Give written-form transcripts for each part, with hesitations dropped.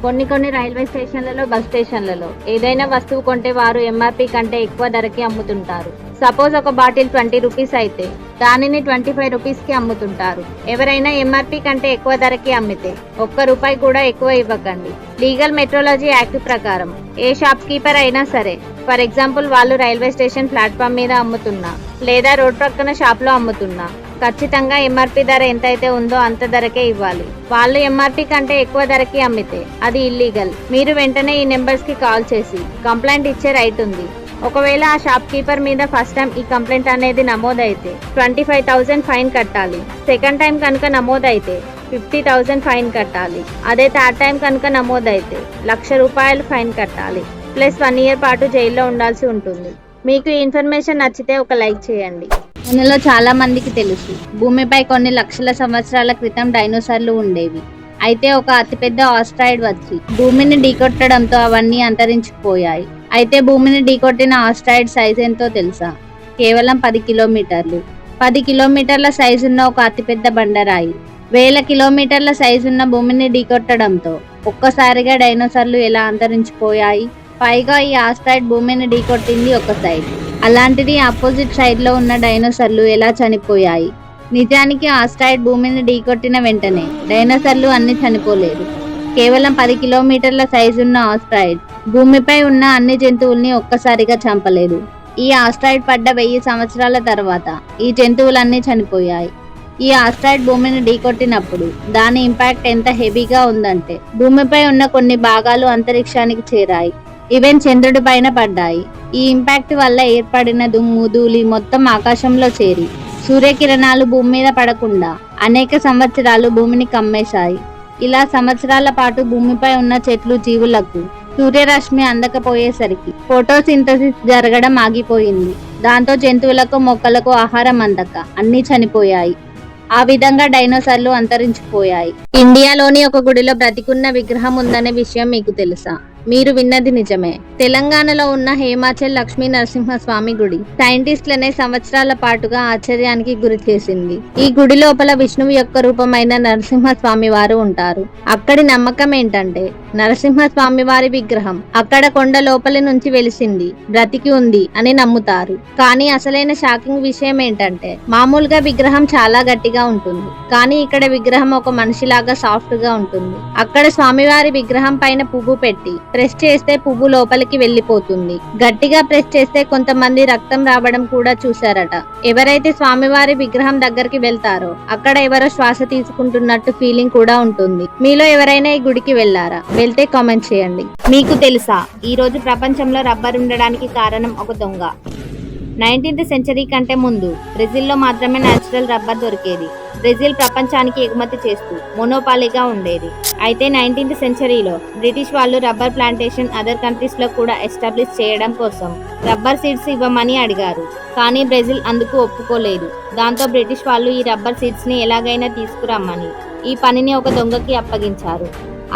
కొన్ని రైల్వే స్టేషన్లలో, బస్ స్టేషన్లలో ఏదైనా వస్తువు కొంటే వారు ఎంఆర్పి కంటే ఎక్కువ ధరకి అమ్ముతుంటారు. సపోజ్ ఒక బాటిల్ 20 రూపీస్ అయితే దానిని 25 రూపీస్కి అమ్ముతుంటారు. ఎవరైనా ఎంఆర్పి కంటే ఎక్కువ ధరకి అమ్మితే ₹1 కూడా ఎక్కువ ఇవ్వకండి. లీగల్ మెట్రాలజీ యాక్ట్ ప్రకారం ఏ షాప్ కీపర్ అయినా సరే, ఫర్ ఎగ్జాంపుల్ వాళ్ళు రైల్వే స్టేషన్ ప్లాట్ఫామ్ మీద అమ్ముతున్నా లేదా రోడ్ ప్రక్కన షాప్లో అమ్ముతున్నా ఖచ్చితంగా ఎంఆర్పి ధర ఎంతైతే ఉందో అంత ధరకే ఇవ్వాలి. వాళ్ళు ఎంఆర్పి కంటే ఎక్కువ ధరకి అమ్మితే అది ఇల్లీగల్. మీరు వెంటనే ఈ నెంబర్స్ కి కాల్ చేసి కంప్లైంట్ ఇచ్చే రైట్ ఉంది. ఒకవేళ ఆ షాప్ కీపర్ మీద ఫస్ట్ టైం ఈ కంప్లైంట్ అనేది నమోదైతే 25,000 ఫైన్ కట్టాలి. సెకండ్ టైం కనుక నమోదైతే 50,000 ఫైన్ కట్టాలి. అదే థర్డ్ టైం కనుక నమోదైతే ₹1,00,000 ఫైన్ కట్టాలి. ప్లస్ 1 ఇయర్ పాటు జైల్లో ఉండాల్సి ఉంటుంది. మీకు ఈ ఇన్ఫర్మేషన్ నచ్చితే ఒక లైక్ చేయండి. మనలో చాలా మందికి తెలుసు, భూమిపై కొన్ని లక్షల సంవత్సరాల క్రితం డైనోసార్లు ఉండేవి. అయితే ఒక అతిపెద్ద ఆస్ట్రాయిడ్ వచ్చి భూమిని ఢీకొట్టడంతో అవన్నీ అంతరించిపోయాయి. అయితే భూమిని ఢీకొట్టిన ఆస్ట్రాయిడ్ సైజ్ ఎంతో తెలుసా? కేవలం 10 కిలోమీటర్లు. 10 కిలోమీటర్ల సైజున్న ఒక అతిపెద్ద బండరాయి 1000 కిలోమీటర్ల సైజున్న భూమిని ఢీకొట్టడంతో ఒక్కసారిగా డైనోసార్లు ఎలా అంతరించిపోయాయి? పైగా ఈ ఆస్ట్రాయిడ్ భూమిని ఢీకొట్టింది ఒక సైడ్, అలాంటిది ఆపోజిట్ సైడ్ లో ఉన్న డైనోసార్లు ఎలా చనిపోయాయి? నిజానికి ఆస్ట్రాయిడ్ భూమిని ఢీకొట్టిన వెంటనే డైనోసార్లు అన్ని చనిపోలేదు. కేవలం 10 కిలోమీటర్ల సైజున్న ఆస్ట్రాయిడ్ భూమిపై ఉన్న అన్ని జంతువుల్ని ఒక్కసారిగా చంపలేదు. ఈ ఆస్ట్రాయిడ్ పడ్డ 1000 సంవత్సరాల తర్వాత ఈ జంతువులన్నీ చనిపోయాయి. ఈ ఆస్ట్రాయిడ్ భూమిని ఢీకొట్టినప్పుడు దాని ఇంపాక్ట్ ఎంత హెవీగా ఉందంటే భూమిపై ఉన్న కొన్ని భాగాలు అంతరిక్షానికి చేరాయి. ఈవెన్ చంద్రుడి పైన పడ్డాయి. ఈ ఇంపాక్ట్ వల్ల ఏర్పడిన దుమ్ము, ధూళి మొత్తం ఆకాశంలో చేరి సూర్యకిరణాలు భూమి మీద పడకుండా అనేక సంవత్సరాలు భూమిని కమ్మేశాయి. ఇలా సంవత్సరాల పాటు భూమిపై ఉన్న చెట్లు, జీవులకు సూర్యరశ్మి అందకపోయేసరికి ఫోటోసింథసిస్ జరగడం ఆగిపోయింది. దాంతో జంతువులకు, మొక్కలకు ఆహారం అందక అన్నీ చనిపోయాయి. ఆ విధంగా డైనోసార్లు అంతరించిపోయాయి. ఇండియాలోని ఒక గుడిలో బ్రతికున్న విగ్రహం ఉందనే విషయం మీకు తెలుసా? మీరు విన్నది నిజమే. తెలంగాణలో ఉన్న హేమాచల్ లక్ష్మీ నరసింహస్వామి గుడి సైంటిస్టులనే సంవత్సరాల పాటుగా ఆశ్చర్యానికి గురి చేసింది. ఈ గుడి లోపల విష్ణువు యొక్క రూపమైన నరసింహస్వామి వారు ఉంటారు. అక్కడి నమ్మకం ఏంటంటే నరసింహస్వామి వారి విగ్రహం అక్కడ కొండ లోపలి నుంచి వెలిసింది, బ్రతికి ఉంది అని నమ్ముతారు. కానీ అసలైన షాకింగ్ విషయం ఏంటంటే మామూలుగా విగ్రహం చాలా గట్టిగా ఉంటుంది, కానీ ఇక్కడ విగ్రహం ఒక మనిషిలాగా సాఫ్ట్ గా ఉంటుంది. అక్కడ స్వామివారి విగ్రహం పైన పువ్వు పెట్టి ప్రెస్ చేస్తే పువ్వు లోపలికి వెళ్లిపోతుంది. గట్టిగా ప్రెస్ చేస్తే కొంతమంది రక్తం రావడం కూడా చూశారట. ఎవరైతే స్వామివారి విగ్రహం దగ్గరికి వెళ్తారో అక్కడ ఎవరో శ్వాస తీసుకుంటున్నట్టు ఫీలింగ్ కూడా ఉంటుంది. మీలో ఎవరైనా ఈ గుడికి వెళ్లారా? వెళ్తే కామెంట్ చేయండి. మీకు తెలుసా, ఈ రోజు ప్రపంచంలో రబ్బర్ ఉండడానికి కారణం ఒక దొంగ. 19th సెంచరీ కంటే ముందు బ్రెజిల్లో మాత్రమే న్యాచురల్ రబ్బర్ దొరికేది. బ్రెజిల్ ప్రపంచానికి ఎగుమతి చేస్తూ మోనోపాలీగా ఉండేది. అయితే 19th సెంచరీలో బ్రిటిష్ వాళ్ళు రబ్బర్ ప్లాంటేషన్ అదర్ కంట్రీస్ లో కూడా ఎస్టాబ్లిష్ చేయడం కోసం రబ్బర్ సీడ్స్ ఇవ్వమని అడిగారు. కానీ బ్రెజిల్ అందుకు ఒప్పుకోలేదు. దాంతో బ్రిటిష్ వాళ్ళు ఈ రబ్బర్ సీడ్స్ ని ఎలాగైనా తీసుకురమ్మని ఈ పనిని ఒక దొంగకి అప్పగించారు.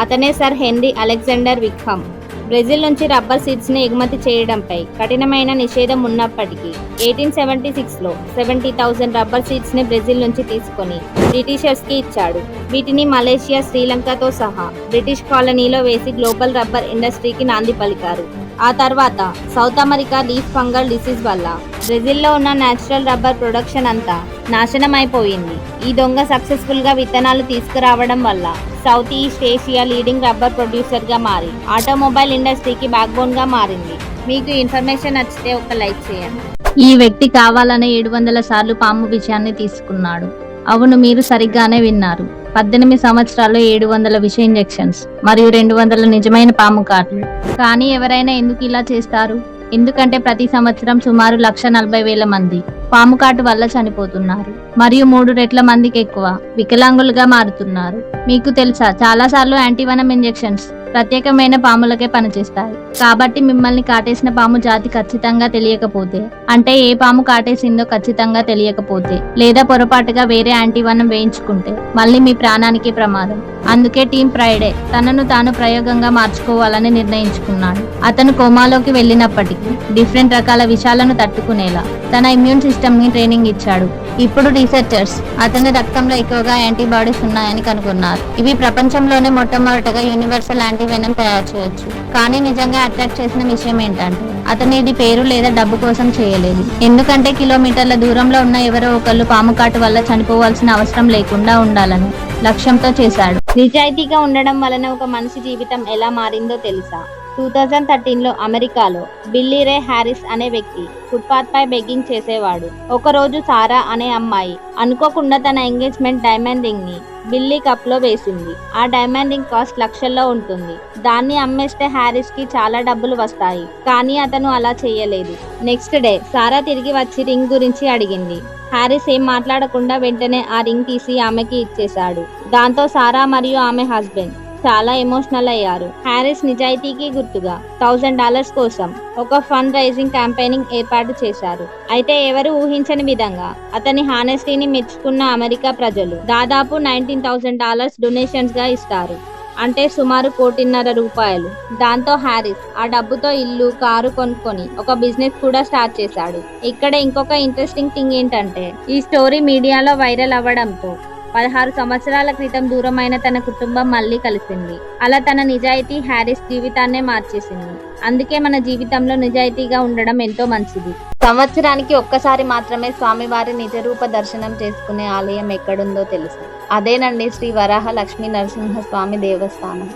అతనే సర్ హెన్రీ అలెగ్జాండర్ విక్హమ్. బ్రెజిల్ నుంచి రబ్బర్ సీడ్స్ ని ఎగుమతి చేయడంపై కఠినమైన నిషేధం ఉన్నప్పటికీ 1876లో 70,000 రబ్బర్ సీడ్స్ ని బ్రెజిల్ నుంచి తీసుకొని బ్రిటిషర్స్ కి ఇచ్చాడు. వీటిని మలేషియా, శ్రీలంకతో సహా బ్రిటిష్ కాలనీలో వేసి గ్లోబల్ రబ్బర్ ఇండస్ట్రీకి నాంది పలికారు. ఆ తర్వాత south America leaf fungal disease వల్ల బ్రెజిల్లో ఉన్న న్యాచురల్ రబ్బర్ ప్రొడక్షన్ అంతా నాశనం అయిపోయింది. ఈ దొంగ సక్సెస్ఫుల్ గా విత్తనాలు తీసుకురావడం వల్ల south east Asia leading rubber producer గా మారి ఆటోమొబైల్ ఇండస్ట్రీకి బ్యాక్ బోన్ గా మారింది. మీకు ఇన్ఫర్మేషన్ నచ్చితే ఒక లైక్ చేయండి. ఈ వ్యక్తి కావాలనే 700 సార్లు పాము విషయాన్ని తీసుకున్నాడు. అవును, మీరు సరిగ్గానే విన్నారు. 18 సంవత్సరాల్లో 700 విష ఇంజెక్షన్స్ మరియు 200 నిజమైన పాము కాట్లు. కానీ ఎవరైనా ఎందుకు ఇలా చేస్తారు? ఎందుకంటే ప్రతి సంవత్సరం సుమారు 1,40,000 మంది పాము కాటు వల్ల చనిపోతున్నారు మరియు 3 రెట్ల మందికి ఎక్కువ వికలాంగులుగా మారుతున్నారు. మీకు తెలుసా, చాలా సార్లు యాంటీవెనం ఇంజెక్షన్స్ ప్రత్యేకమైన పాములకే పనిచేస్తాయి. కాబట్టి మిమ్మల్ని కాటేసిన పాము జాతి ఖచ్చితంగా తెలియకపోతే, అంటే ఏ పాము కాటేసిందో ఖచ్చితంగా తెలియకపోతే, లేదా పొరపాటుగా వేరే యాంటీవెనం వేయించుకుంటే మళ్ళీ మీ ప్రాణానికి ప్రమాదం. అందుకే టీమ్ ఫ్రైడే తనను తాను ప్రయోగంగా మార్చుకోవాలని నిర్ణయించుకున్నాడు. అతను కోమాలోకి వెళ్ళినప్పటికీ డిఫరెంట్ రకాల విషాలను తట్టుకునేలా తన ఇమ్యూన్ సిస్టమ్ ని ట్రైనింగ్ ఇచ్చాడు. ఇప్పుడు రీసెర్చర్స్ అతని రక్తంలో ఎక్కువగా యాంటీబాడీస్ ఉన్నాయని కనుగొన్నారు. ఇవి ప్రపంచంలోనే మొట్టమొదటగా యూనివర్సల్ యాంటీవెనం తయారు చేయొచ్చు. కానీ నిజంగా అట్రాక్ట్ చేసిన విషయం ఏంటంటే అతను ఇది పేరు లేదా డబ్బు కోసం చేయలేదు. ఎందుకంటే కిలోమీటర్ల దూరంలో ఉన్న ఎవరో ఒకళ్ళు పాము కాటు వల్ల చనిపోవాల్సిన అవసరం లేకుండా ఉండాలని లక్ష్యంతో చేశాడు. నిజాయితీగా ఉండడం వలన ఒక మనిషి జీవితం ఎలా మారిందో తెలుసా? 2013లో అమెరికాలో బిల్లీ రే హ్యారిస్ అనే వ్యక్తి ఫుట్పాత్ పై బెగ్గింగ్ చేసేవాడు. ఒకరోజు సారా అనే అమ్మాయి అనుకోకుండా తన ఎంగేజ్మెంట్ డైమండ్ రింగ్ ని బిల్లీ కప్ లో వేసింది. ఆ డైమండ్ రింగ్ కాస్ట్ లక్షల్లో ఉంటుంది. దాన్ని అమ్మేస్తే హ్యారిస్ కి చాలా డబ్బులు వస్తాయి. కానీ అతను అలా చేయలేదు. నెక్స్ట్ డే సారా తిరిగి వచ్చి రింగ్ గురించి అడిగింది. హ్యారిస్ ఏం మాట్లాడకుండా వెంటనే ఆ రింగ్ తీసి ఆమెకి ఇచ్చేశాడు. దాంతో సారా మరియు ఆమె హస్బెండ్ చాలా ఎమోషనల్ అయ్యారు. హ్యారిస్ నిజాయితీకి గుర్తుగా $1000 కోసం ఒక ఫండ్ రైజింగ్ క్యాంపెయినింగ్ ఏర్పాటు చేశారు. అయితే ఎవరు ఊహించని విధంగా అతని హానెస్టీని మెచ్చుకున్న అమెరికా ప్రజలు దాదాపు $19,000 డొనేషన్స్ గా ఇస్తారు. అంటే సుమారు ₹1,50,00,000. దాంతో హ్యారిస్ ఆ డబ్బుతో ఇల్లు, కారు కొనుక్కొని ఒక బిజినెస్ కూడా స్టార్ట్ చేశాడు. ఇక్కడ ఇంకొక ఇంట్రెస్టింగ్ థింగ్ ఏంటంటే ఈ స్టోరీ మీడియాలో వైరల్ అవ్వడంతో 16 సంవత్సరాల క్రితం దూరమైన తన కుటుంబం మళ్ళీ కలిసింది. అలా తన నిజాయితీ హ్యారిస్ జీవితాన్నే మార్చేసింది. అందుకే మన జీవితంలో నిజాయితీగా ఉండడం ఎంతో మంచిది. సంవత్సరానికి ఒక్కసారి మాత్రమే స్వామివారి నిజరూప దర్శనం చేసుకునే ఆలయం ఎక్కడుందో తెలుసు? అదేనండి శ్రీ వరాహ లక్ష్మీ నరసింహస్వామి దేవస్థానం.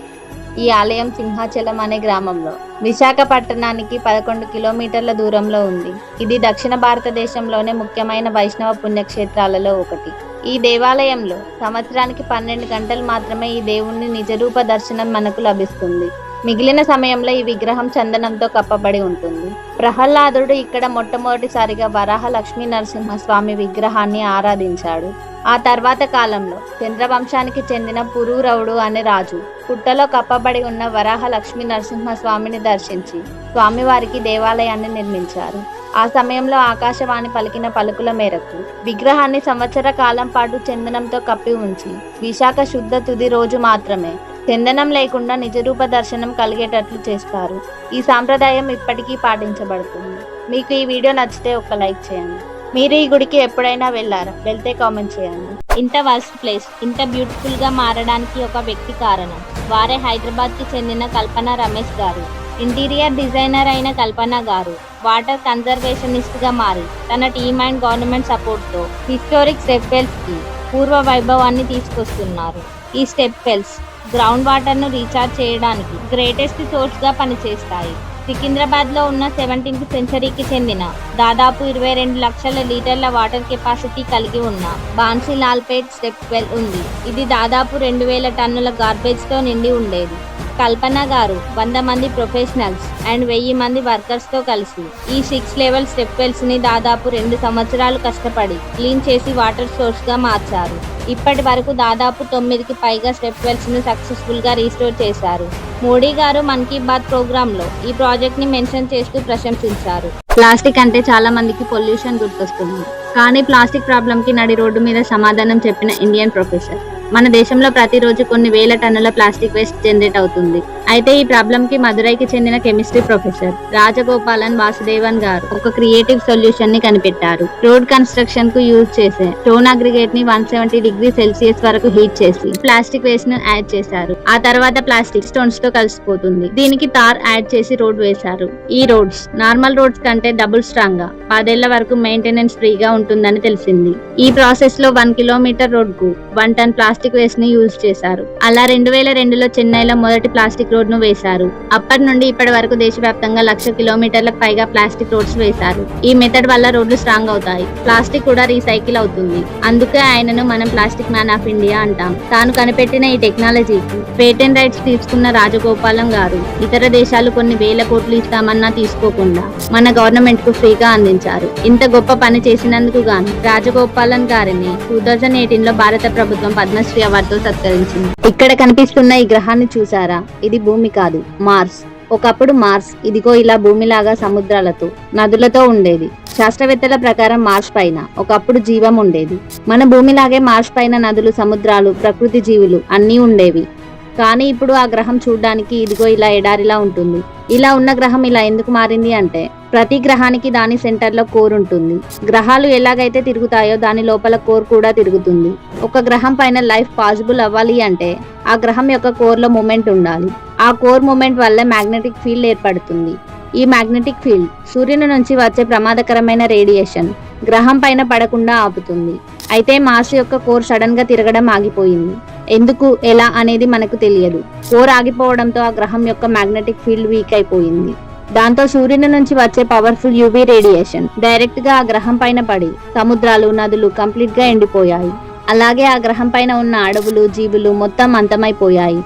ఈ ఆలయం సింహాచలం అనే గ్రామంలో విశాఖపట్టణానికి 11 కిలోమీటర్ల దూరంలో ఉంది. ఇది దక్షిణ భారతదేశంలోనే ముఖ్యమైన వైష్ణవ పుణ్యక్షేత్రాలలో ఒకటి. ఈ దేవాలయంలో సంవత్సరానికి 12 గంటలు మాత్రమే ఈ దేవుణ్ణి నిజరూప దర్శనం మనకు లభిస్తుంది. మిగిలిన సమయంలో ఈ విగ్రహం చందనంతో కప్పబడి ఉంటుంది. ప్రహ్లాదుడు ఇక్కడ మొట్టమొదటిసారిగా వరాహ లక్ష్మీ నరసింహస్వామి విగ్రహాన్ని ఆరాధించాడు. ఆ తర్వాత కాలంలో చంద్రవంశానికి చెందిన పురూరవుడు అనే రాజు పుట్టలో కప్పబడి ఉన్న వరాహ లక్ష్మీ నరసింహస్వామిని దర్శించి స్వామివారికి దేవాలయాన్ని నిర్మించారు. ఆ సమయంలో ఆకాశవాణి పలికిన పలుకుల మేరకు విగ్రహాన్ని సంవత్సర కాలం పాటు చందనంతో కప్పి ఉంచి విశాఖ శుద్ధ తుది రోజు మాత్రమే చందనం లేకుండా నిజరూప దర్శనం కలిగేటట్లు చేస్తారు. ఈ సాంప్రదాయం ఇప్పటికీ పాటించబడుతుంది. మీకు ఈ వీడియో నచ్చితే ఒక లైక్ చేయండి. మీరు ఈ గుడికి ఎప్పుడైనా వెళ్ళారా? వెళ్తే కామెంట్ చేయండి. ఇంత వర్స్ట్ ప్లేస్ ఇంత బ్యూటిఫుల్ గా మారడానికి ఒక వ్యక్తి కారణం. వారే హైదరాబాద్ కి చెందిన కల్పన రమేష్ గారు. ఇంటీరియర్ డిజైనర్ అయిన కల్పన గారు వాటర్ కన్జర్వేషనిస్ట్ గా మారి తన టీమ్ అండ్ గవర్నమెంట్ సపోర్ట్ తో హిస్టారిక్ స్టెప్ వెల్స్ కి పూర్వ వైభవాన్ని తీసుకొస్తున్నారు. ఈ స్టెప్ వెల్స్ గ్రౌండ్ వాటర్ ను రీఛార్జ్ చేయడానికి గ్రేటెస్ట్ సోర్స్ గా పనిచేస్తాయి. సికింద్రాబాద్ లో ఉన్న 17th సెంచరీకి చెందిన దాదాపు 22 లక్షల లీటర్ల వాటర్ కెపాసిటీ కలిగి ఉన్న బాన్సీ లాల్పేట్ స్టెప్ వెల్ ఉంది. ఇది దాదాపు 2000 టన్నుల గార్బేజ్ తో నిండి ఉండేది. కల్పన గారు 100 మంది ప్రొఫెషనల్స్ అండ్ 1000 మంది వర్కర్స్ తో కలిసి ఈ 6 లెవెల్ స్టెప్ వెల్స్ ని దాదాపు 2 సంవత్సరాలు కష్టపడి క్లీన్ చేసి వాటర్ సోర్స్ గా మార్చారు. ఇప్పటి వరకు దాదాపు 9కి పైగా స్టెప్ వెల్స్ ను సక్సెస్ఫుల్ గా రీస్టోర్ చేశారు. మోడీ గారు మన్ కీ బాత్ ప్రోగ్రామ్ లో ఈ ప్రాజెక్ట్ ని మెన్షన్ చేస్తూ ప్రశంసించారు. ప్లాస్టిక్ అంటే చాలా మందికి పొల్యూషన్ గుర్తొస్తుంది. కానీ ప్లాస్టిక్ ప్రాబ్లం కి నడి రోడ్డు మీద సమాధానం చెప్పిన ఇండియన్ ప్రొఫెసర్. మన దేశంలో ప్రతిరోజు కొన్ని వేల టన్నుల ప్లాస్టిక్ వేస్ట్ జనరేట్ అవుతుంది. అయితే ఈ ప్రాబ్లం కి మదురైకి చెందిన కెమిస్ట్రీ ప్రొఫెసర్ రాజగోపాలన్ వాసుదేవన్ గారు ఒక క్రియేటివ్ సొల్యూషన్ ని కనిపెట్టారు. రోడ్ కన్స్ట్రక్షన్ కు యూజ్ చేసే స్టోన్ అగ్రిగేట్ ని 170 డిగ్రీ సెల్సియస్ వరకు హీట్ చేసి ప్లాస్టిక్ వేస్ట్ ను యాడ్ చేశారు. ఆ తర్వాత ప్లాస్టిక్ స్టోన్స్ తో కలిసిపోతుంది. దీనికి తార్ యాడ్ చేసి రోడ్ వేశారు. ఈ రోడ్స్ నార్మల్ రోడ్స్ కంటే డబుల్ స్ట్రాంగ్ గా 10 ఏళ్ల వరకు మెయింటెనెన్స్ ఫ్రీగా ఉంటుందని తెలిసింది. ఈ ప్రాసెస్ లో 1 కిలోమీటర్ రోడ్ కు 1 టన్ ప్లాస్టిక్ వేస్ట్ ని యూజ్ చేశారు. అలా 2002లో చెన్నైలో మొదటి ప్లాస్టిక్ రోడ్ ను వేశారు. అప్పటి నుండి ఇప్పటి వరకు దేశవ్యాప్తంగా 1,00,000 కిలోమీటర్లకు పైగా ప్లాస్టిక్ రోడ్స్ వేశారు. ఈ మెథడ్ వల్ల రోడ్లు స్ట్రాంగ్ అవుతాయి. ప్లాస్టిక్ కూడా రీసైకిల్ అవుతుంది. అందుకే ఆయనను మనం ప్లాస్టిక్ మ్యాన్ ఆఫ్ ఇండియా అంటాం. తాను కనిపెట్టిన ఈ టెక్నాలజీకి పేటెంట్ రైట్స్ తీసుకున్న రాజగోపాలం గారు ఇతర దేశాలు కొన్ని వేల కోట్లు ఇస్తామన్నా తీసుకోకుండా మన గవర్నమెంట్ కు ఫ్రీగా అందించారు. ఇంత గొప్ప పని చేసినందుకు గాను రాజగోపాలన్ గారిని 2018లో భారత ప్రభుత్వం పద్మశ్రీ అవార్డుతో సత్కరించింది. ఇక్కడ కనిపిస్తున్న ఈ గ్రహాన్ని చూసారా? ఇది భూమి కాదు, మార్స్. ఒకప్పుడు మార్స్ ఇదిగో ఇలా భూమిలాగా సముద్రాలతో నదులతో ఉండేది. శాస్త్రవేత్తల ప్రకారం మార్స్ పైన ఒకప్పుడు జీవం ఉండేది. మన భూమిలాగే మార్స్ పైన నదులు, సముద్రాలు, ప్రకృతి జీవులు అన్నీ ఉండేవి. కానీ ఇప్పుడు ఆ గ్రహం చూడ్డానికి ఇదిగో ఇలా ఎడారిలా ఉంటుంది. ఇలా ఉన్న గ్రహం ఇలా ఎందుకు మారింది అంటే ప్రతి గ్రహానికి దాని సెంటర్ లో కోర్ ఉంటుంది. గ్రహాలు ఎలాగైతే తిరుగుతాయో దాని లోపల కోర్ కూడా తిరుగుతుంది. ఒక గ్రహం పైన లైఫ్ పాసిబుల్ అవ్వాలి అంటే ఆ గ్రహం యొక్క కోర్ లో మూమెంట్ ఉండాలి. ఆ కోర్ మూమెంట్ వల్ల మ్యాగ్నెటిక్ ఫీల్డ్ ఏర్పడుతుంది. ఈ మ్యాగ్నెటిక్ ఫీల్డ్ సూర్యుని నుంచి వచ్చే ప్రమాదకరమైన రేడియేషన్ గ్రహం పైన పడకుండా ఆపుతుంది. అయితే మార్స్ యొక్క కోర్ సడన్ గా తిరగడం ఆగిపోయింది. ఎందుకు, ఎలా అనేది మనకు తెలియదు. కోర్ ఆగిపోవడంతో ఆ గ్రహం యొక్క మ్యాగ్నెటిక్ ఫీల్డ్ వీక్ అయిపోయింది. దాంతో సూర్యుని నుంచి వచ్చే పవర్ఫుల్ యూవీ రేడియేషన్ డైరెక్ట్ గా ఆ గ్రహం పైన పడి సముద్రాలు, నదులు కంప్లీట్ గా ఎండిపోయాయి. అలాగే ఆ గ్రహం పైన ఉన్న అడవులు, జీవులు మొత్తం అంతమైపోయాయి.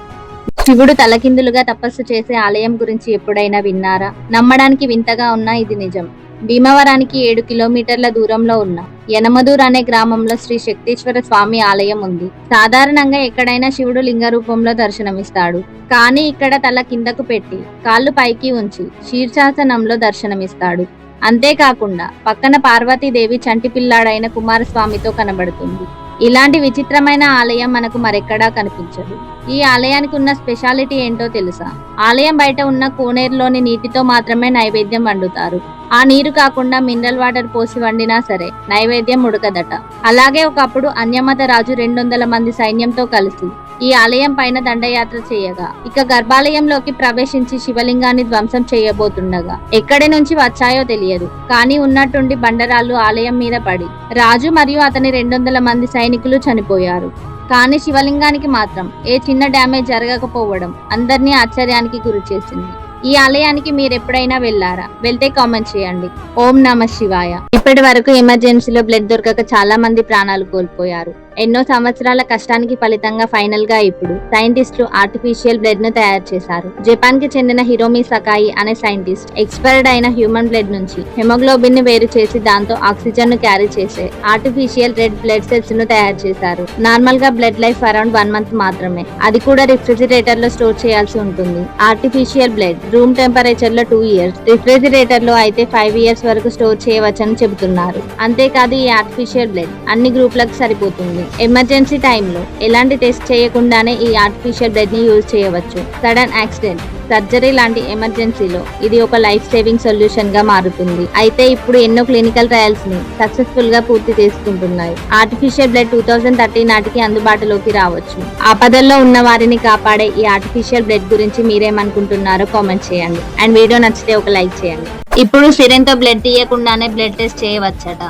శివుడు తలకిందులుగా తపస్సు చేసే ఆలయం గురించి ఎప్పుడైనా విన్నారా? నమ్మడానికి వింతగా ఉన్నా ఇది నిజం. భీమవరానికి 7 కిలోమీటర్ల దూరంలో ఉన్న యనమదూర్ అనే గ్రామంలో శ్రీ శక్తేశ్వర స్వామి ఆలయం ఉంది. సాధారణంగా ఎక్కడైనా శివుడు లింగ రూపంలో దర్శనమిస్తాడు. కానీ ఇక్కడ తల కిందకు పెట్టి కాళ్ళు పైకి ఉంచి శీర్షాసనంలో దర్శనమిస్తాడు. అంతేకాకుండా పక్కన పార్వతీదేవి చంటి పిల్లాడైన కుమారస్వామితో కనబడుతుంది. ఇలాంటి విచిత్రమైన ఆలయం మనకు మరెక్కడా కనిపించదు. ఈ ఆలయానికి ఉన్న స్పెషాలిటీ ఏంటో తెలుసా? ఆలయం బయట ఉన్న కోనేరులోని నీటితో మాత్రమే నైవేద్యం వండుతారు. ఆ నీరు కాకుండా మినరల్ వాటర్ పోసి వండినా సరే నైవేద్యం ఉడకదట. అలాగే ఒకప్పుడు అన్యమత రాజు 200 మంది సైన్యంతో కలిసి ఈ ఆలయం పైన దండయాత్ర చేయగా ఇక గర్భాలయంలోకి ప్రవేశించి శివలింగాన్ని ధ్వంసం చేయబోతుండగా ఎక్కడి నుంచి వచ్చాయో తెలియదు. కానీ ఉన్నట్టుండి బండరాళ్ళు ఆలయం మీద పడి రాజు మరియు అతని 200 మంది సైనికులు చనిపోయారు. కానీ శివలింగానికి మాత్రం ఏ చిన్న డ్యామేజ్ జరగకపోవడం అందరినీ ఆశ్చర్యానికి గురి చేసింది. ఈ ఆలయానికి మీరు ఎప్పుడైనా వెళ్ళారా? వెళ్తే కామెంట్ చేయండి. ఓం నమ శివాయ. ఇప్పటి వరకు ఎమర్జెన్సీలో బ్లడ్ దొరకక చాలా మంది ప్రాణాలు కోల్పోయారు. ఎన్నో సంవత్సరాల కష్టానికి ఫలితంగా ఫైనల్ గా ఇప్పుడు సైంటిస్టులు ఆర్టిఫిషియల్ బ్లడ్ ను తయారు చేశారు. జపాన్ కి చెందిన హిరోమి సకాయి అనే సైంటిస్ట్ ఎక్స్పైర్డ్ అయిన హ్యూమన్ బ్లడ్ నుంచి హెమోగ్లోబిన్ ని వేరు చేసి దాంతో ఆక్సిజన్ ను క్యారీ చేసే ఆర్టిఫిషియల్ రెడ్ బ్లడ్ సెల్స్ ను తయారు చేశారు. నార్మల్ గా బ్లడ్ లైఫ్ అరౌండ్ 1 మంత్ మాత్రమే. అది కూడా రిఫ్రిజిరేటర్ లో స్టోర్ చేయాల్సి ఉంటుంది. ఆర్టిఫిషియల్ బ్లడ్ రూమ్ టెంపరేచర్ లో 2 ఇయర్స్, రిఫ్రిజిరేటర్ లో అయితే 5 ఇయర్స్ వరకు స్టోర్ చేయవచ్చని చెబుతున్నారు. అంతేకాదు ఈ ఆర్టిఫిషియల్ బ్లడ్ అన్ని గ్రూపులకు సరిపోతుంది. ఎమర్జెన్సీ టైంలో ఎలాంటి టెస్ట్ చేయకుండానే ఈ ఆర్టిఫిషియల్ బ్లడ్ ని యూజ్ చేయవచ్చు. సడన్ యాక్సిడెంట్, సర్జరీ లాంటి ఎమర్జెన్సీలో ఇది ఒక లైఫ్ సేవింగ్ సొల్యూషన్ గా మారుతుంది. అయితే ఇప్పుడు ఎన్నో క్లినికల్ ట్రయల్స్ ని సక్సెస్ఫుల్ గా పూర్తి చేసుకుంటున్నాయి. ఆర్టిఫిషియల్ బ్లడ్ 2030 నాటికి అందుబాటులోకి రావచ్చు. ఆపదల్లో ఉన్న వారిని కాపాడే ఈ ఆర్టిఫిషియల్ బ్లడ్ గురించి మీరేమనుకుంటున్నారో కామెంట్ చేయండి. అండ్ వీడియో నచ్చితే ఒక లైక్ చేయండి. ఇప్పుడు సిరెన్ తో బ్లడ్ తీయకుండానే బ్లడ్ టెస్ట్ చేయవచ్చట.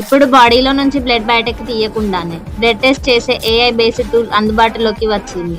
ఇప్పుడు బాడీలో నుంచి బ్లడ్ బయటకు తీయకుండానే బ్లడ్ టెస్ట్ చేసే AI బేస్డ్ టూల్ అందుబాటులోకి వచ్చింది.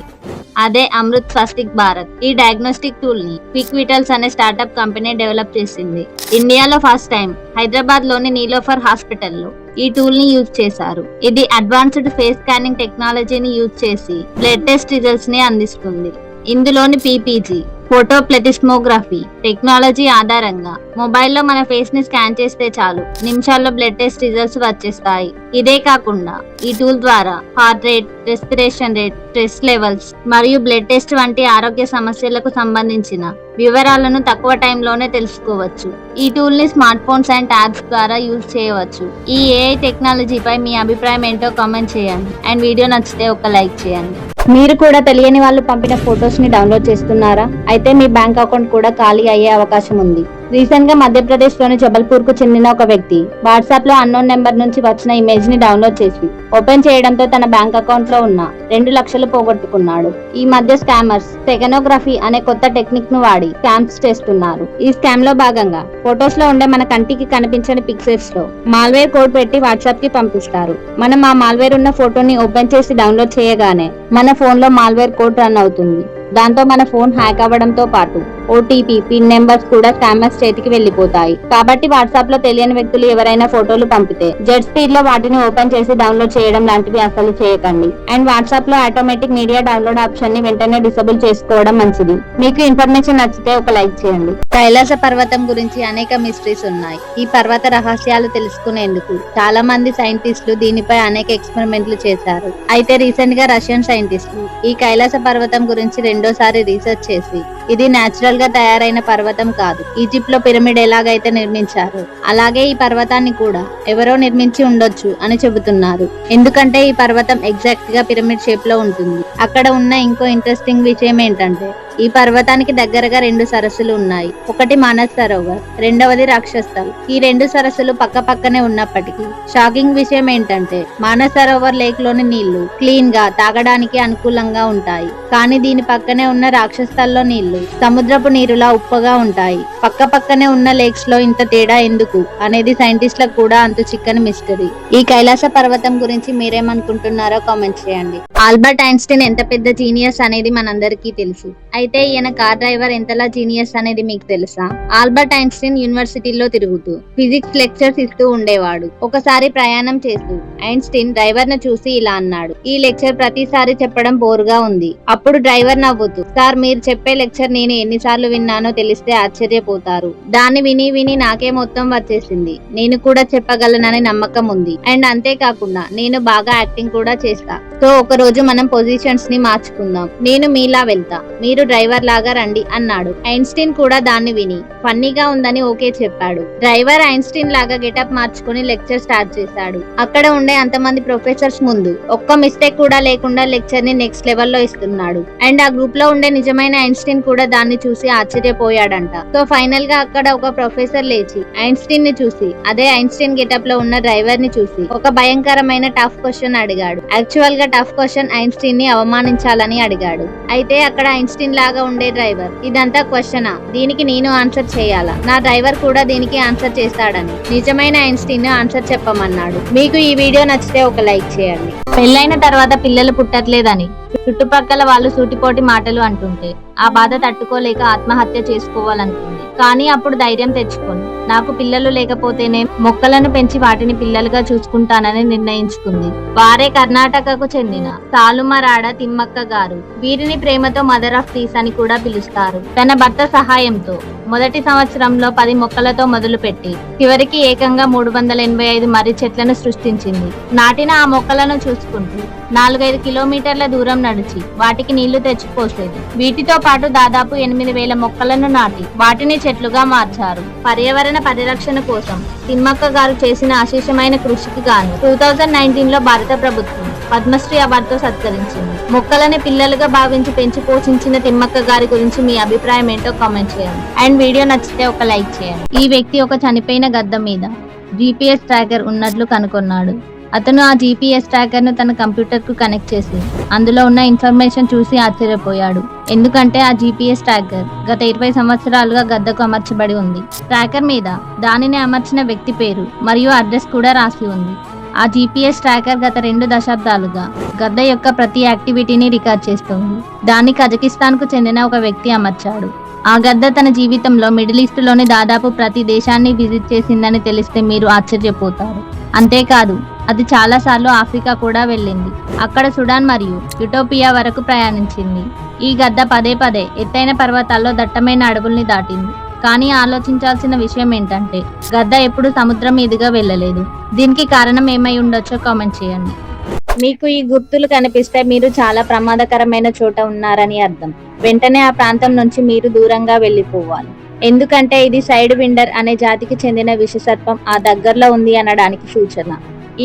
అదే అమృత్ స్వస్తిక్ భారత్. ఈ డయాగ్నోస్టిక్ టూల్ ని క్విక్ విటల్స్ అనే స్టార్ట్అప్ కంపెనీ డెవలప్ చేసింది. ఇండియాలో ఫస్ట్ టైం హైదరాబాద్ లోని నీలోఫర్ హాస్పిటల్లో ఈ టూల్ ని యూజ్ చేశారు. ఇది అడ్వాన్స్డ్ ఫేస్ స్కానింగ్ టెక్నాలజీని యూజ్ చేసి బ్లడ్ టెస్ట్ రిజల్ట్స్ ని అందిస్తుంది. ఇందులోని PPG ఫోటో ప్లెటిస్మోగ్రఫీ టెక్నాలజీ ఆధారంగా మొబైల్లో మన ఫేస్ ని స్కాన్ చేస్తే చాలు నిమిషాల్లో బ్లడ్ టెస్ట్ రిజల్ట్స్ వచ్చేస్తాయి. ఇదే కాకుండా ఈ టూల్ ద్వారా heart rate, respiration rate, stress levels మరియు బ్లడ్ టెస్ట్ వంటి ఆరోగ్య సమస్యలకు సంబంధించిన వివరాలను తక్కువ టైంలోనే తెలుసుకోవచ్చు. ఈ టూల్ ని స్మార్ట్ ఫోన్స్ అండ్ ట్యాబ్స్ ద్వారా యూజ్ చేయవచ్చు. ఈ AI టెక్నాలజీపై మీ అభిప్రాయం ఏంటో కామెంట్ చేయండి. అండ్ వీడియో నచ్చితే ఒక లైక్ చేయండి. మీరు కూడా తెలియని వాళ్ళు పంపిన ఫొటోస్ ని డౌన్లోడ్ చేస్తున్నారా? అయితే మీ బ్యాంక్ అకౌంట్ కూడా ఖాళీ అయ్యే అవకాశం ఉంది. రీసెంట్ గా మధ్యప్రదేశ్ లోని జబల్పూర్ కు చెందిన ఒక వ్యక్తి వాట్సాప్ లో అన్నోన్ నెంబర్ నుంచి వచ్చిన ఇమేజ్ ని డౌన్లోడ్ చేసి ఓపెన్ చేయడంతో తన బ్యాంక్ అకౌంట్ లో ఉన్న 2 లక్షలు పోగొట్టుకున్నాడు. ఈ మధ్య స్కామర్స్ స్టెగనోగ్రఫీ అనే కొత్త టెక్నిక్ ను వాడి స్కామ్స్ చేస్తున్నారు. ఈ స్కామ్ లో భాగంగా ఫొటోస్ లో ఉండే మన కంటికి కనిపించని పిక్సెల్స్ లో మాల్వేర్ కోడ్ పెట్టి వాట్సాప్ కి పంపిస్తారు. మనం ఆ మాల్వేర్ ఉన్న ఫోటోని ఓపెన్ చేసి డౌన్లోడ్ చేయగానే మన ఫోన్ లో మాల్వేర్ కోడ్ రన్ అవుతుంది. దాంతో మన ఫోన్ హ్యాక్ అవ్వడంతో పాటు OTP, పిన్ నెంబర్స్ కూడా స్కామర్స్ చేతికి వెళ్లిపోతాయి. కాబట్టి వాట్సాప్ లో తెలియని వ్యక్తులు ఎవరైనా ఫోటోలు పంపితే జెట్ స్పీడ్ లో వాటిని ఓపెన్ చేసి డౌన్లోడ్ చేయడం లాంటివి అసలు చేయకండి. అండ్ వాట్సాప్ లో ఆటోమేటిక్ మీడియా డౌన్లోడ్ ఆప్షన్ ని వెంటనే డిసేబుల్ చేసుకోవడం మంచిది. మీకు ఇన్ఫర్మేషన్ నచ్చితే ఒక లైక్ చేయండి. కైలాస పర్వతం గురించి అనేక మిస్టరీస్ ఉన్నాయి. ఈ పర్వత రహస్యాలు తెలుసుకునేందుకు చాలా మంది సైంటిస్టులు దీనిపై అనేక ఎక్స్పెరిమెంట్లు చేశారు. అయితే రీసెంట్ గా రష్యన్ సైంటిస్టులు ఈ కైలాస పర్వతం గురించి రెండోసారి రీసెర్చ్ చేసి ఇది నేచురల్ గా తయారైన పర్వతం కాదు, ఈజిప్ట్ లో పిరమిడ్ ఎలాగైతే నిర్మించారో అలాగే ఈ పర్వతాన్ని కూడా ఎవరో నిర్మించి ఉండొచ్చు అని చెబుతున్నారు. ఎందుకంటే ఈ పర్వతం ఎగ్జాక్ట్ గా పిరమిడ్ షేప్ లో ఉంటుంది. అక్కడ ఉన్న ఇంకో ఇంట్రెస్టింగ్ విషయం ఏంటంటే ఈ పర్వతానికి దగ్గరగా 2 సరస్సులు ఉన్నాయి. ఒకటి మానస్ సరోవర్, రెండవది రాక్షస్థల్. ఈ 2 సరస్సులు పక్క పక్కనే ఉన్నప్పటికీ షాకింగ్ విషయం ఏంటంటే మానస్ సరోవర్ లేక్ లోని నీళ్లు క్లీన్ గా తాగడానికి అనుకూలంగా ఉంటాయి, కానీ దీని పక్కనే ఉన్న రాక్షస్థల్లో నీళ్లు సముద్రపు నీరులా ఉప్పగా ఉంటాయి. పక్క పక్కనే ఉన్న లేక్స్ లో ఇంత తేడా ఎందుకు అనేది సైంటిస్టులకు కూడా అంతు చిక్కని మిస్టరీ. ఈ కైలాస పర్వతం గురించి మీరేమనుకుంటున్నారో కామెంట్ చేయండి. ఆల్బర్ట్ ఐన్స్టీన్ ఎంత పెద్ద జీనియస్ అనేది మనందరికీ తెలుసు. అయితే ఈయన కార్ డ్రైవర్ ఎంతలా జీనియస్ అనేది మీకు తెలుసా? ఆల్బర్ట్ ఐన్స్టీన్ యూనివర్సిటీలో తిరుగుతూ ఫిజిక్స్ లెక్చర్స్ ఇస్తూ ఉండేవాడు. ఒకసారి ప్రయాణం చేస్తూ ఐన్స్టీన్ డ్రైవర్ ను చూసి ఇలా అన్నాడు, ఈ లెక్చర్ ప్రతిసారి చెప్పడం బోరుగా ఉంది. అప్పుడు డ్రైవర్ నవ్వుతూ, సార్ మీరు చెప్పే లెక్చర్ నేను ఎన్నిసార్లు విన్నానో తెలిస్తే ఆశ్చర్యపోతారు. దాన్ని విని విని నాకే మొత్తం వచ్చేసింది. నేను కూడా చెప్పగలనని నమ్మకం ఉంది. అండ్ అంతేకాకుండా నేను బాగా యాక్టింగ్ కూడా చేస్తా. సో ఒక రోజు మనం పొజిషన్స్ ని మార్చుకుందాం. నేను మీలా వెళ్తా, మీరు డ్రైవర్ లాగా రండి అన్నాడు. ఐన్స్టీన్ కూడా దాన్ని విని ఫన్నీగా ఉందని ఓకే చెప్పాడు. డ్రైవర్ ఐన్స్టీన్ లాగా గెటప్ మార్చుకుని లెక్చర్ స్టార్ట్ చేశాడు. అక్కడ ఉండే అంతమంది ప్రొఫెసర్స్ ముందు ఒక్క మిస్టేక్ కూడా లేకుండా లెక్చర్ ని నెక్స్ట్ లెవెల్ లో ఇస్తున్నాడు. అండ్ ఆ గ్రూప్ లో ఉండే నిజమైన ఐన్స్టీన్ కూడా దాన్ని చూసి ఆశ్చర్యపోయాడంట. సో ఫైనల్ గా అక్కడ ఒక ప్రొఫెసర్ లేచి ఐన్స్టీన్ ని చూసి అదే ఐన్స్టీన్ గెటప్ లో ఉన్న డ్రైవర్ ని చూసి ఒక భయంకరమైన టఫ్ క్వశ్చన్ అడిగాడు. యాక్చువల్ గా టఫ్ క్వశ్చన్ ఐన్స్టీన్ ని అవమానించాలని అడిగాడు. అయితే అక్కడ ఐన్స్టీన్ లాగా ఉండే డ్రైవర్, ఇదంతా క్వశ్చనా, దీనికి నేను ఆన్సర్ చేయాలా, నా డ్రైవర్ కూడా దీనికి ఆన్సర్ చేస్తాడని నిజమైన ఐన్స్టీన్ ఆన్సర్ చెప్పమన్నాడు. మీకు ఈ వీడియో నచ్చితే ఒక లైక్ చేయండి. పెళ్ళైన తర్వాత పిల్లలు పుట్టట్లేదని చుట్టుపక్కల వాళ్ళు సూటిపోటి మాటలు అంటుంటే ఆ బాధ తట్టుకోలేక ఆత్మహత్య చేసుకోవాలనుకుంది. కానీ అప్పుడు ధైర్యం తెచ్చుకొని నాకు పిల్లలు లేకపోతేనే మొక్కలను పెంచి వాటిని పిల్లలుగా చూసుకుంటానని నిర్ణయించుకుంది. వారే కర్ణాటకకు చెందిన సాలుమరాడ తిమ్మక్క గారు. వీరిని ప్రేమతో మదర్ ఆఫ్ ట్రీస్ అని కూడా పిలుస్తారు. తన భర్త సహాయంతో మొదటి సంవత్సరంలో 10 మొక్కలతో మొదలుపెట్టి చివరికి ఏకంగా 385 మర్రి చెట్లను సృష్టించింది. నాటిన ఆ మొక్కలను చూసుకుంటూ 4-5 కిలోమీటర్ల దూరం నడిచి వాటికి నీళ్లు తెచ్చిపోసేది. వీటితో పాటు దాదాపు 8,000 మొక్కలను నాటి వాటిని చెట్లుగా మార్చారు. పర్యావరణ పరిరక్షణ కోసం తిమ్మక్క గారు చేసిన అశేషమైన కృషికి గాను 2019 లో భారత ప్రభుత్వం పద్మశ్రీ అవార్డుతో సత్కరించింది. మొక్కలని పిల్లలుగా భావించి పెంచి పోషించిన తిమ్మక్క గారి గురించి మీ అభిప్రాయం ఏంటో కామెంట్ చేయండి. అండ్ వీడియో నచ్చితే ఒక లైక్ చేయండి. ఈ వ్యక్తి ఒక చనిపోయిన గద్ద మీద GPS ట్రాకర్ ఉన్నట్లు కనుగొన్నాడు. అతను ఆ GPS ట్రాకర్ ను తన కంప్యూటర్ కు కనెక్ట్ చేసి అందులో ఉన్న ఇన్ఫర్మేషన్ చూసి ఆశ్చర్యపోయాడు. ఎందుకంటే ఆ GPS ట్రాకర్ గత 20 సంవత్సరాలుగా గద్దకు అమర్చబడి ఉంది. ట్రాకర్ మీద దానిని అమర్చిన వ్యక్తి పేరు మరియు అడ్రస్ కూడా రాసి ఉంది. ఆ GPS ట్రాకర్ గత 2 దశాబ్దాలుగా గద్ద యొక్క ప్రతి యాక్టివిటీని రికార్డ్ చేస్తుంది. దాన్ని కజకిస్తాన్ కు చెందిన ఒక వ్యక్తి అమర్చాడు. ఆ గద్ద తన జీవితంలో మిడిల్ ఈస్ట్ లోని దాదాపు ప్రతి దేశాన్ని విజిట్ చేసిందని తెలిస్తే మీరు ఆశ్చర్యపోతారు. అంతేకాదు అది చాలా సార్లు ఆఫ్రికా కూడా వెళ్ళింది. అక్కడ సుడాన్ మరియు యుటోపియా వరకు ప్రయాణించింది. ఈ గద్ద పదే పదే ఎత్తైన పర్వతాల్లో దట్టమైన అడవుల్ని దాటింది. కానీ ఆలోచించాల్సిన విషయం ఏంటంటే గద్ద ఎప్పుడు సముద్రం మీదుగా వెళ్ళలేదు. దీనికి కారణం ఏమై ఉండొచ్చో కామెంట్ చేయండి. మీకు ఈ గుర్తులు కనిపిస్తే మీరు చాలా ప్రమాదకరమైన చోట ఉన్నారని అర్థం. వెంటనే ఆ ప్రాంతం నుంచి మీరు దూరంగా వెళ్ళిపోవాలి. ఎందుకంటే ఇది సైడ్ విండర్ అనే జాతికి చెందిన విషసర్పం ఆ దగ్గరలో ఉంది అనడానికి సూచన.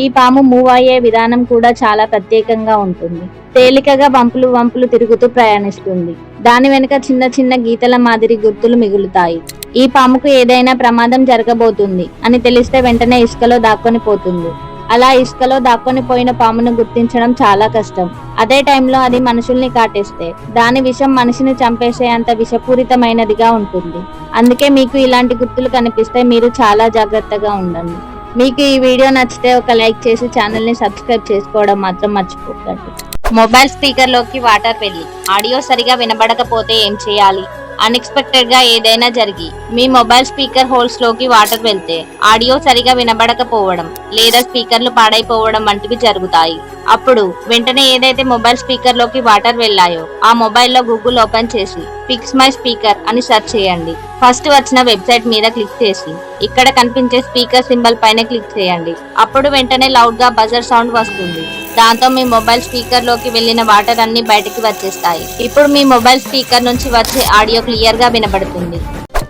ఈ పాము మూవ్ అయ్యే విధానం కూడా చాలా ప్రత్యేకంగా ఉంటుంది. తేలికగా వంపులు వంపులు తిరుగుతూ ప్రయాణిస్తుంది. దాని వెనుక చిన్న చిన్న గీతల మాదిరి గుర్తులు మిగులుతాయి. ఈ పాముకు ఏదైనా ప్రమాదం జరగబోతుంది అని తెలిస్తే వెంటనే ఇసుకలో దాక్కొని పోతుంది. అలా ఇసుకలో దాక్కొని పోయిన పామును గుర్తించడం చాలా కష్టం. అదే టైంలో అది మనుషుల్ని కాటేస్తే దాని విషం మనిషిని చంపేసే అంత విషపూరితమైనదిగా ఉంటుంది. అందుకే మీకు ఇలాంటి గుర్తులు కనిపిస్తే మీరు చాలా జాగ్రత్తగా ఉండండి. మీకు ఈ వీడియో నచ్చితే ఒక లైక్ చేసి ఛానల్ ని సబ్స్క్రైబ్ చేసుకోవడం మాత్రం మర్చిపోకండి. మొబైల్ స్పీకర్ లోకి వాటర్ వెళ్ళి ఆడియో సరిగా వినబడకపోతే ఏం చేయాలి? అన్ఎక్స్పెక్టెడ్ గా ఏదైనా జరిగి మీ మొబైల్ స్పీకర్ హోల్స్ లోకి వాటర్ వెళ్తే ఆడియో సరిగా వినబడకపోవడం లేదా స్పీకర్లు పాడైపోవడం వంటివి జరుగుతాయి. అప్పుడు వెంటనే ఏదైతే మొబైల్ స్పీకర్ లోకి వాటర్ వెళ్ళాయో ఆ మొబైల్లో గూగుల్ ఓపెన్ చేసి ఫిక్స్ మై స్పీకర్ అని సెర్చ్ చేయండి. ఫస్ట్ వచ్చిన వెబ్సైట్ మీద క్లిక్ చేసి ఇక్కడ కనిపించే స్పీకర్ సింబల్ పైన క్లిక్ చేయండి. అప్పుడు వెంటనే లౌడ్ గా బజర్ సౌండ్ వస్తుంది. దాంతో మీ మొబైల్ స్పీకర్ లోకి వెళ్లిన వాటర్ అన్ని బయటికి వచ్చేస్తాయి. ఇప్పుడు మీ మొబైల్ స్పీకర్ నుంచి వచ్చే ఆడియో క్లియర్ గా వినబడుతుంది.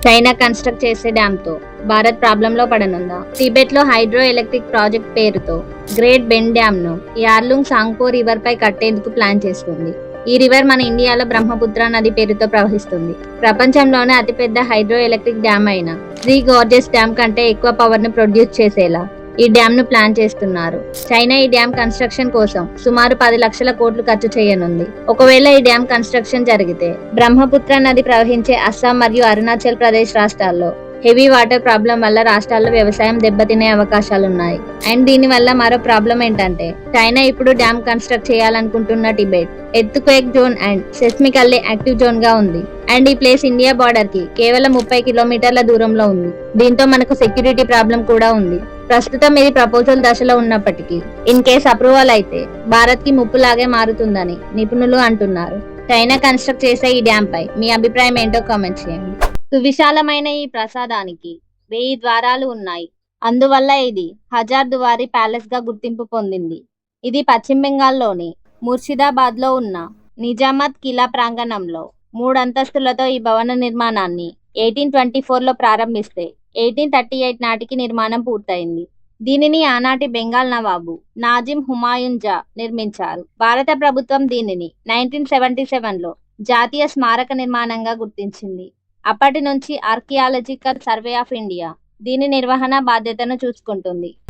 చైనా కన్స్ట్రక్ట్ చేసే డ్యామ్ తో భారత్ ప్రాబ్లం లో పడనుందా? టిబెట్ లో హైడ్రో ఎలక్ట్రిక్ ప్రాజెక్ట్ పేరుతో గ్రేట్ బెండ్ డ్యామ్ ను యార్లుంగ్ సాంగ్పో రివర్ పై కట్టేందుకు ప్లాన్ చేస్తుంది. ఈ రివర్ మన ఇండియాలో బ్రహ్మపుత్ర నది పేరుతో ప్రవహిస్తుంది. ప్రపంచంలోనే అతిపెద్ద హైడ్రో ఎలక్ట్రిక్ డ్యామ్ అయిన త్రీ గోర్జెస్ డ్యామ్ కంటే ఎక్కువ పవర్ ను ప్రొడ్యూస్ చేసేలా ఈ డ్యామ్ ను ప్లాన్ చేస్తున్నారు. చైనా ఈ డ్యామ్ కన్స్ట్రక్షన్ కోసం సుమారు 10 లక్షల కోట్లు ఖర్చు చేయనుంది. ఒకవేళ ఈ డ్యామ్ కన్స్ట్రక్షన్ జరిగితే బ్రహ్మపుత్ర నది ప్రవహించే అస్సాం మరియు అరుణాచల్ ప్రదేశ్ రాష్ట్రాల్లో హెవీ వాటర్ ప్రాబ్లం వల్ల రాష్ట్రాల్లో వ్యవసాయం దెబ్బతినే అవకాశాలున్నాయి. అండ్ దీని వల్ల మరో ప్రాబ్లం ఏంటంటే చైనా ఇప్పుడు డ్యామ్ కన్స్ట్రక్ట్ చేయాలనుకుంటున్న Tibet earthquake zone and seismically active zone గా ఉంది. అండ్ ఈ ప్లేస్ ఇండియా బార్డర్ కి కేవలం 30 కిలోమీటర్ల దూరంలో ఉంది. దీంతో మనకు సెక్యూరిటీ ప్రాబ్లం కూడా ఉంది. ప్రస్తుతం ఇది ప్రపోజల్ దశలో ఉన్నప్పటికీ ఇన్ కేస్ అప్రూవల్ అయితే భారత్ కి ముప్పులాగే మారుతుందని నిపుణులు అంటున్నారు. చైనా కన్స్ట్రక్ట్ చేసే ఈ డ్యామ్ పై మీ అభిప్రాయం ఏంటో కామెంట్ చేయండి. సువిశాలమైన ఈ ప్రసాదానికి 1000 ద్వారాలు ఉన్నాయి. అందువల్ల ఇది హజార్ దువారి ప్యాలెస్ గా గుర్తింపు పొందింది. ఇది పశ్చిమ బెంగాల్లోని ముర్షిదాబాద్ లో ఉన్న నిజామత్ కిలా ప్రాంగణంలో 3 అంతస్తులతో ఈ భవన నిర్మాణాన్ని 1824లో ప్రారంభిస్తే 1838 నాటికి నిర్మాణం పూర్తయింది. దీనిని ఆనాటి బెంగాల్ నవాబు నాజిమ్ హుమాయూన్ జా నిర్మించారు. భారత ప్రభుత్వం దీనిని 1977లో జాతీయ స్మారక నిర్మాణంగా గుర్తించింది. అప్పటి నుంచి ఆర్కియాలజికల్ సర్వే ఆఫ్ ఇండియా దీని నిర్వహణ బాధ్యతను చూసుకుంటుంది.